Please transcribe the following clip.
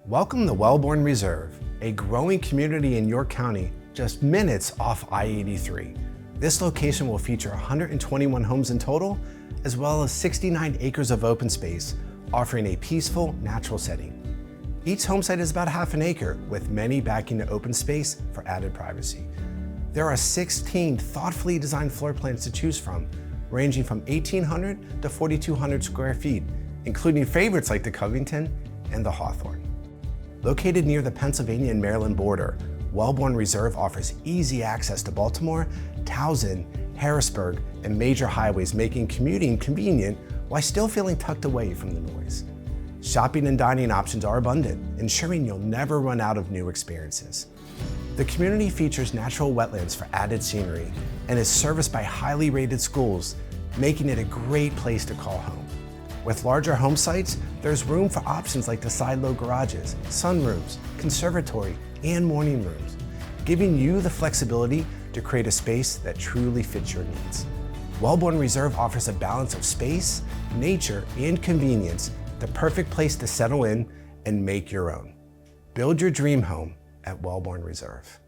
Welcome to Welbourne Reserve, a growing community in York County, just minutes off I-83. This location will feature 121 homes in total, as well as 69 acres of open space, offering a peaceful, natural setting. Each home site is about half an acre, with many backing the open space for added privacy. There are 16 thoughtfully designed floor plans to choose from, ranging from 1,800 to 4,200 square feet, including favorites like the Covington and the Hawthorne. Located near the Pennsylvania and Maryland border, Welbourne Reserve offers easy access to Baltimore, Towson, Harrisburg, and major highways, making commuting convenient while still feeling tucked away from the noise. Shopping and dining options are abundant, ensuring you'll never run out of new experiences. The community features natural wetlands for added scenery and is serviced by highly rated schools, making it a great place to call home. With larger home sites, there's room for options like the side-load garages, sunrooms, conservatory, and morning rooms, giving you the flexibility to create a space that truly fits your needs. Welbourne Reserve offers a balance of space, nature, and convenience, the perfect place to settle in and make your own. Build your dream home at Welbourne Reserve.